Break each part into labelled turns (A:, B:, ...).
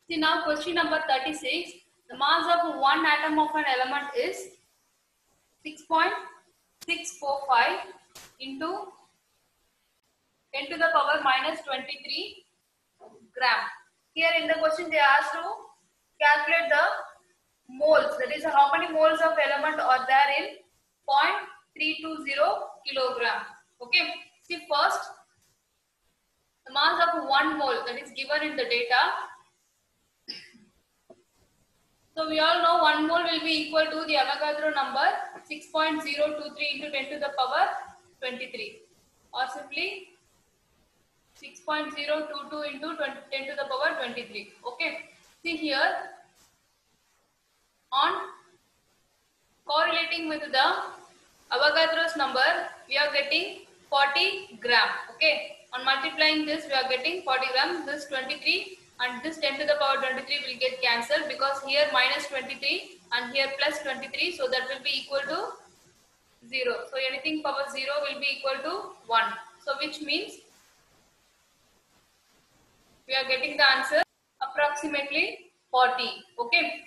A: See now question number 36. The mass of one atom of an element is 6.645 into 10 to the power minus 23 gram. Here in the question they asked to calculate the moles, that is how many moles of element are there in 0.320 kilogram. Okay, see first the mass of 1 mole that is given in the data. So we all know 1 mole will be equal to the Avogadro number 6.023 into 10 to the power 23, or simply 6.022 into 10 to the power 23. Okay, see here on correlating with the Avogadro's number we are getting 40 gram. Okay, on multiplying this we are getting 40 gram. This 23 and this 10 to the power 23 will get cancelled because here minus 23 and here plus 23, so that will be equal to 0. So anything power 0 will be equal to 1. So which means we are getting the answer approximately 40. Okay.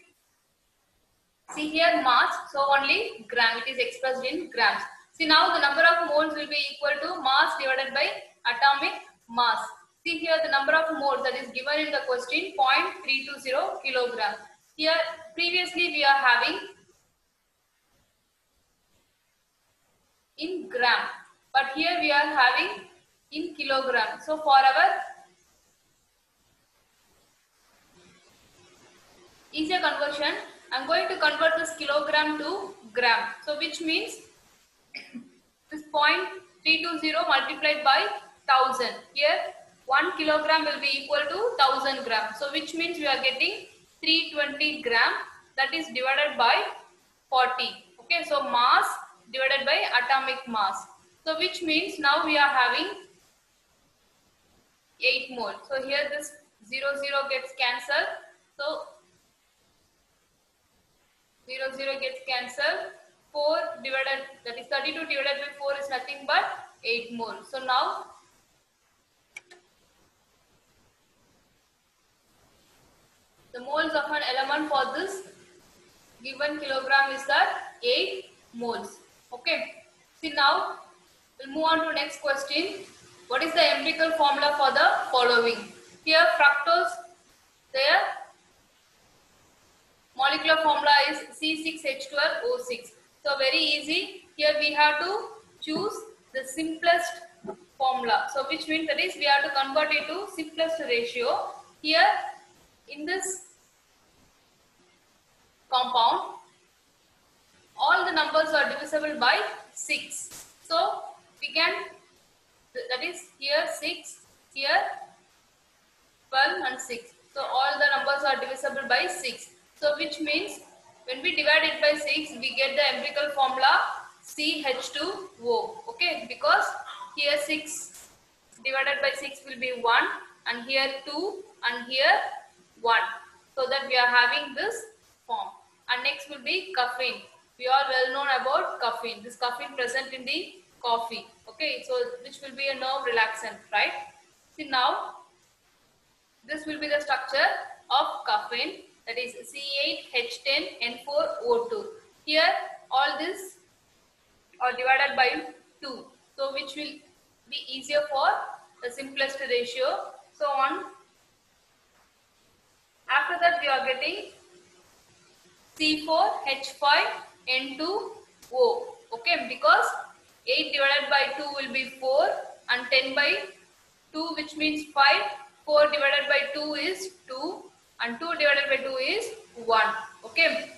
A: See here mass, so only gram, it is expressed in grams. See now the number of moles will be equal to mass divided by atomic mass. See here the number of moles that is given in the question 0.320 kilogram. Here previously we are having in gram, but here we are having in kilogram. So for our easier conversion, I am going to convert this kilogram to gram. So which means this 0.320 multiplied by 1000. Here 1 kilogram will be equal to 1000 gram. So which means we are getting 320 gram, that is divided by 40. Okay, so mass divided by atomic mass. So which means now we are having 8 mole. So here this 0 gets cancelled. So 0 gets cancelled. 4 divided, that is 32 divided by 4 is nothing but 8 mole. So now the moles of an element for this given kilogram is that 8 moles. Okay. See now we'll move on to next question. What is the empirical formula for the following? Here fructose, their molecular formula is C6H12O6. So very easy. Here we have to choose the simplest formula. So which means that is we have to convert it to simplest ratio. Here in this compound all the numbers are divisible by 6. So we can, that is here 6, here 12 and 6. So all the numbers are divisible by 6. So which means when we divide it by 6 we get the empirical formula CH2O. Okay, because here 6 divided by 6 will be 1 and here 2 and here 1. So that we are having this form. And next will be caffeine. We are well known about caffeine. This caffeine present in the coffee. Okay, so which will be a nerve relaxant, right? See now this will be the structure of caffeine, that is C8H10N4O2. Here all this are divided by 2. So which will be easier for the simplest ratio. So on. After that we are getting C4H5N2O. Okay, because 8 divided by 2 will be 4 and 10 by 2 which means 5. 4 divided by 2 is 2 and 2 divided by 2 is 1. Okay.